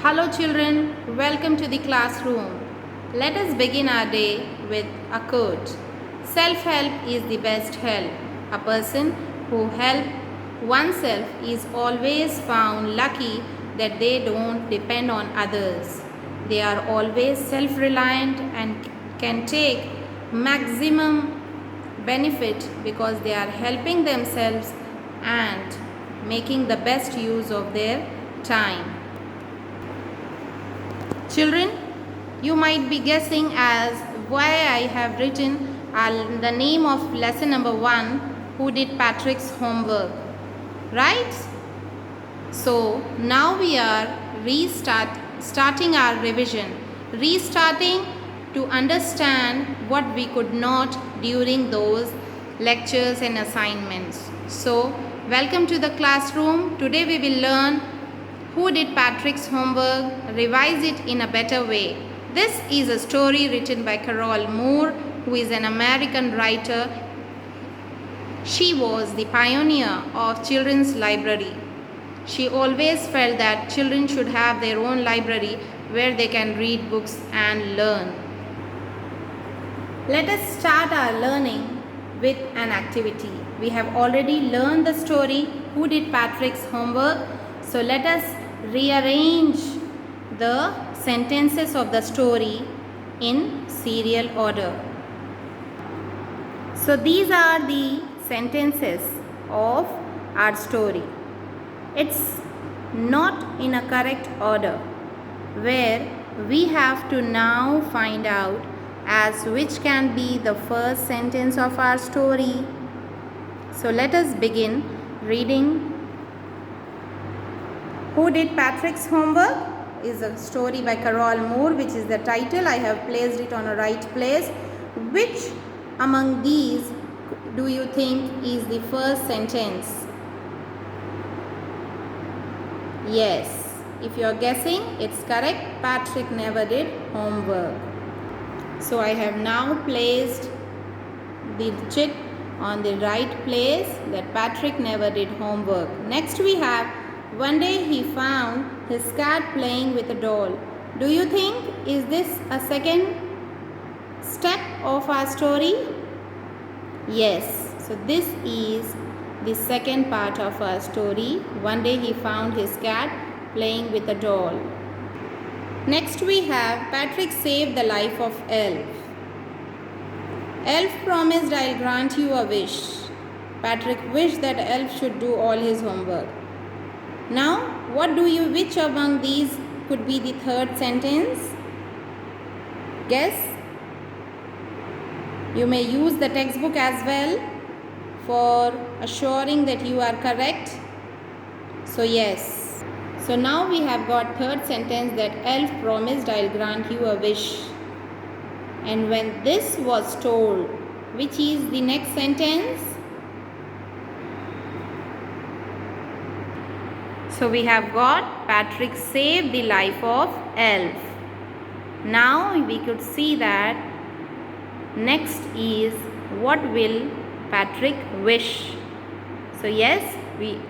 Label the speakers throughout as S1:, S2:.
S1: Hello children, welcome to the classroom. Let us begin our day with a quote. Self-help is the best help. A person who helps oneself is always found lucky that they don't depend on others. They are always self-reliant and can take maximum benefit because they are helping themselves and making the best use of their time. Children, you might be guessing as why I have written the name of lesson number 1, who did Patrick's homework, right? So now we are starting our revision, restarting to understand what we could not during those lectures and assignments. So welcome to the classroom. Today we will learn who did Patrick's homework, revise it in a better way. This is a story written by Carol Moore, who is an American writer. She was the pioneer of children's library. She always felt that children should have their own library where they can read books and learn. Let us start our learning with an activity. We have already learned the story, who did Patrick's homework. So let us rearrange the sentences of the story in serial order. So these are the sentences of our story. It's not in a correct order, where we have to now find out as which can be the first sentence of our story. So let us begin reading. Who did Patrick's homework is a story by Carol Moore, which is the title. I have placed it on a right place. Which among these do you think is the first sentence? Yes, if you are guessing, it's correct. Patrick never did homework. So I have now placed the digit on the right place, that Patrick never did homework. Next we have, one day he found his cat playing with a doll. Do you think is this a second step of our story? Yes. So this is the second part of our story. One day he found his cat playing with a doll. Next we have, Patrick saved the life of Elf. Elf promised, I'll grant you a wish. Patrick wished that Elf should do all his homework. Now, which among these could be the third sentence? Guess. You may use the textbook as well for assuring that you are correct. So yes. So now we have got third sentence, that Elf promised, I'll grant you a wish. And when this was told, which is the next sentence? So we have got Patrick saved the life of Elf. Now we could see that next is, what will Patrick wish? So yes, we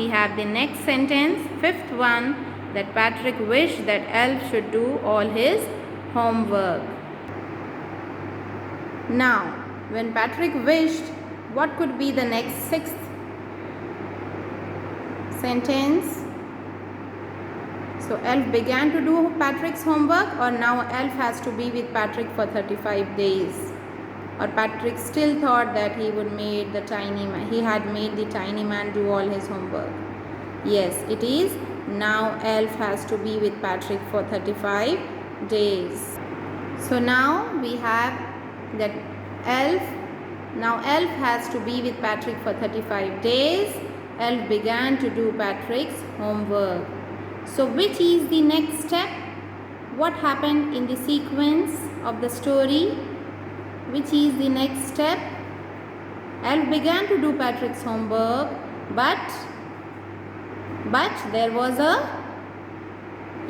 S1: have the next sentence, fifth one, that Patrick wished that Elf should do all his homework. Now, when Patrick wished, what could be the next sixth sentence? So Elf began to do Patrick's homework, or now Elf has to be with Patrick for 35 days. Or Patrick still thought that he had made the tiny man do all his homework. Yes, it is. Now Elf has to be with Patrick for 35 days. So now we have that Elf has to be with Patrick for 35 days. Elf began to do Patrick's homework. So which is the next step? What happened in the sequence of the story? Which is the next step? Elf began to do Patrick's homework, but there was a,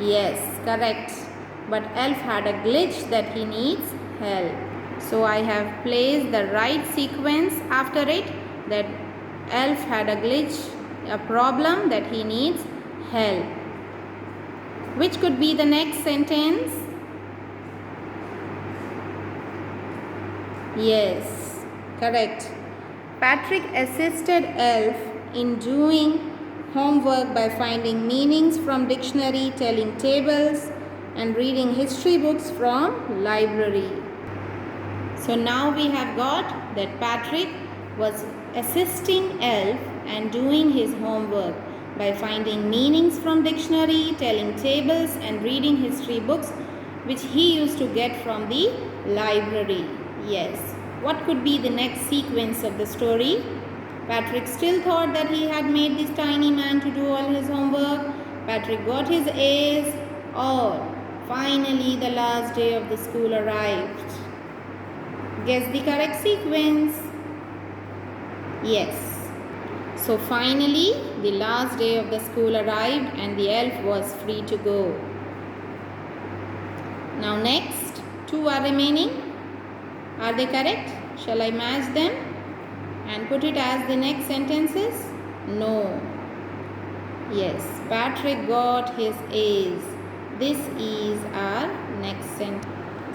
S1: yes, correct. But Elf had a glitch that he needs help. So I have placed the right sequence after it, that Elf had a glitch, a problem that he needs help. Which could be the next sentence? Yes, correct. Patrick assisted Elf in doing homework by finding meanings from dictionary, telling tables, and reading history books from library. So now we have got that Patrick was assisting Elf and doing his homework by finding meanings from dictionary, telling tables, and reading history books which he used to get from the library. Yes. What could be the next sequence of the story? Patrick still thought that he had made this tiny man to do all his homework. Patrick got his A's. Or finally the last day of the school arrived. Guess the correct sequence. Yes. So finally the last day of the school arrived and the elf was free to go. Now next, 2 are remaining. Are they correct? Shall I match them and put it as the next sentences? No. Yes, Patrick got his A's. This is our next sentence.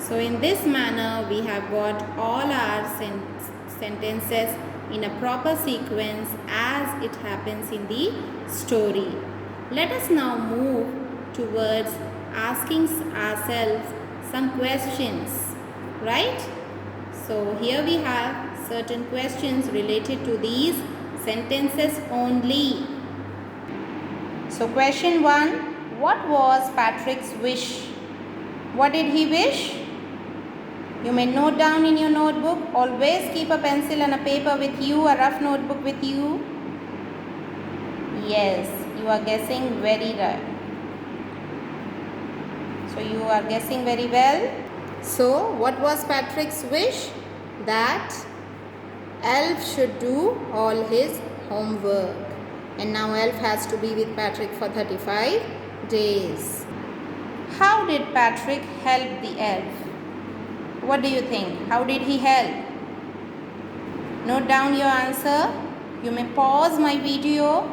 S1: So in this manner, we have got all our sentences in a proper sequence as it happens in the story. Let us now move towards asking ourselves some questions, right? So here we have certain questions related to these sentences only. So question 1, what was Patrick's wish? What did he wish? You may note down in your notebook. Always keep a pencil and a paper with you, a rough notebook with you. Yes, you are guessing very right. So you are guessing very well. So what was Patrick's wish? That Elf should do all his homework. And now Elf has to be with Patrick for 35 days. How did Patrick help the elf? What do you think? How did he help? Note down your answer. You may pause my video.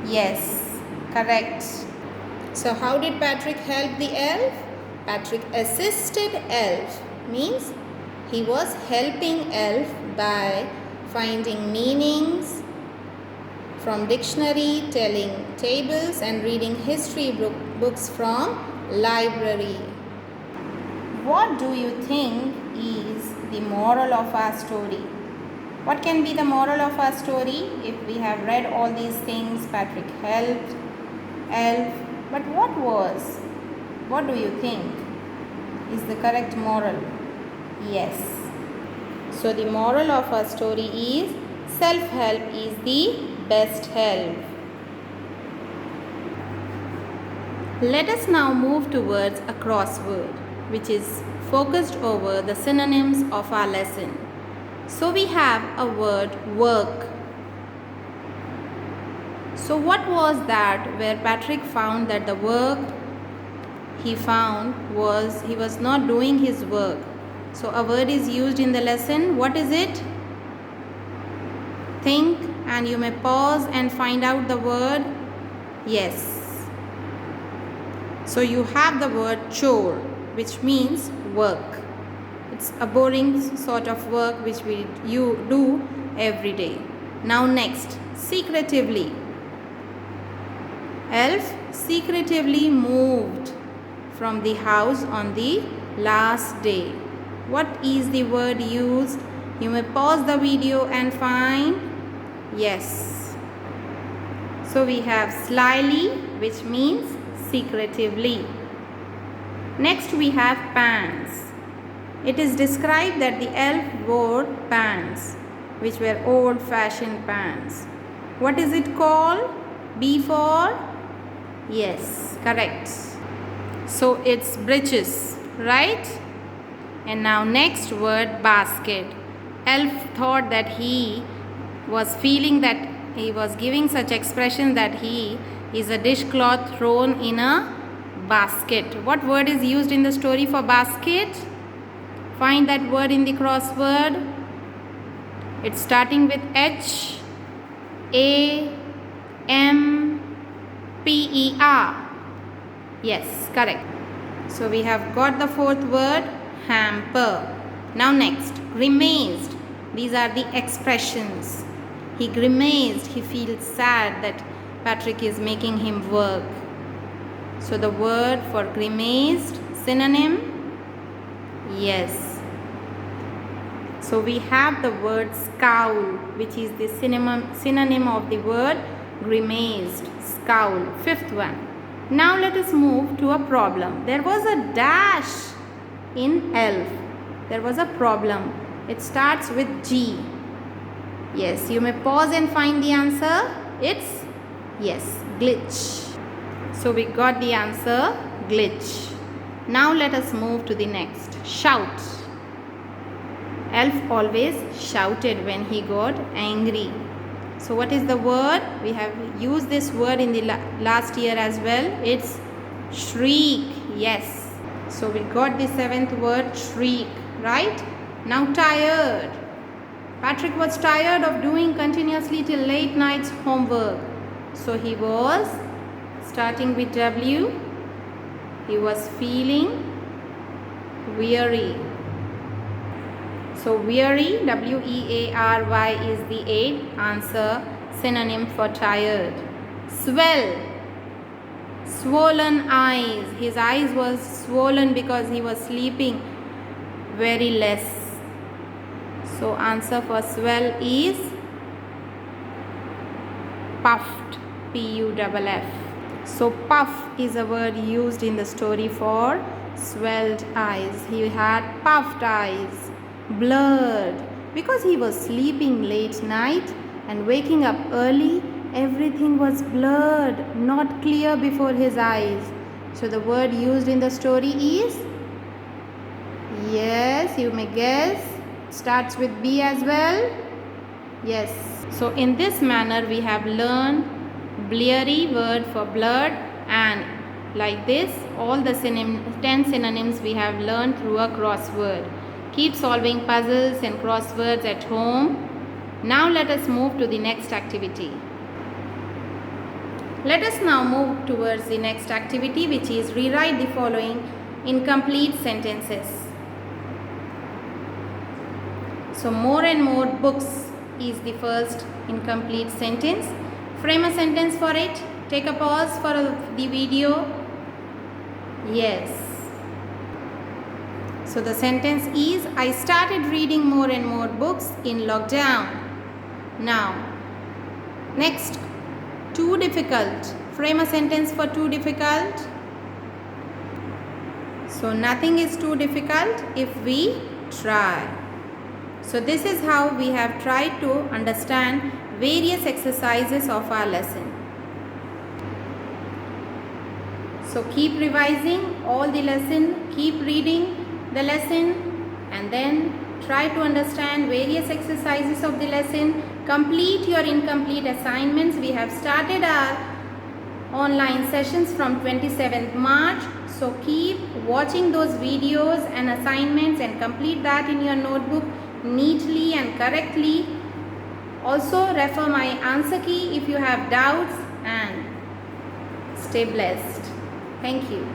S1: Yes, correct. So how did Patrick help the elf? Patrick assisted Elf, means he was helping Elf by finding meanings from dictionary, telling tables, and reading history books from library. What do you think is the moral of our story? What can be the moral of our story? If we have read all these things, Patrick helped Elf, but what do you think is the correct moral? Yes. So the moral of our story is self-help is the best help. Let us now move towards a crossword which is focused over the synonyms of our lesson. So we have a word work. So what was that where Patrick found that the work he found was he was not doing his work? So a word is used in the lesson. What is it? Think and you may pause and find out the word. Yes. So you have the word chore, which means work. It's a boring sort of work which you do every day. Now next, secretively. Elf secretively moved from the house on the last day. What is the word used? You may pause the video and find. Yes. So we have slyly, which means secretively. Next we have pants. It is described that the elf wore pants, which were old-fashioned pants. What is it called? B for? Yes, correct. So it's breeches, right? And now next word, basket. Elf thought that he was feeling that he was giving such expression that he is a dishcloth thrown in a basket. What word is used in the story for basket? Find that word in the crossword. It's starting with H, A, M, P-E-R. Yes, correct. So we have got the fourth word, hamper. Now next, grimaced. These are the expressions. He grimaced. He feels sad that Patrick is making him work. So the word for grimaced, synonym, yes. So we have the word scowl, which is the synonym of the word grimaced, scowl. Fifth one. Now let us move to a problem. There was a dash in elf. There was a problem. It starts with G. Yes, you may pause and find the answer. It's, yes, glitch. So we got the answer, glitch. Now let us move to the next. Shout. Elf always shouted when he got angry. So what is the word? We have used this word in the last year as well. It's shriek. Yes. So we got the seventh word, shriek, right? Now tired. Patrick was tired of doing continuously till late nights homework. So he was, starting with W, he was feeling weary. So weary, W-E-A-R-Y, is the eighth answer, synonym for tired. Swell. Swollen eyes. His eyes was swollen because he was sleeping very less. So answer for swell is puffed, P-U-F-F. So puff is a word used in the story for swelled eyes. He had puffed eyes, blurred, because he was sleeping late night and waking up early. Everything was blurred, not clear before his eyes. So the word used in the story is, yes, you may guess, starts with B as well. Yes. So in this manner we have learned bleary, word for blurred, and like this all the 10 synonyms we have learned through a crossword. Keep solving puzzles and crosswords at home. Now let us move to the next activity. Let us now move towards the next activity, which is rewrite the following incomplete sentences. So more and more books is the first incomplete sentence. Frame a sentence for it. Take a pause for the video. Yes. So the sentence is, I started reading more and more books in lockdown. Now, next, too difficult. Frame a sentence for too difficult. So nothing is too difficult if we try. So this is how we have tried to understand various exercises of our lesson. So keep revising all the lesson, keep reading the lesson, and then try to understand various exercises of the lesson. Complete your incomplete assignments. We have started our online sessions from 27th March. So keep watching those videos and assignments and complete that in your notebook neatly and correctly. Also refer my answer key if you have doubts, and stay blessed. Thank you.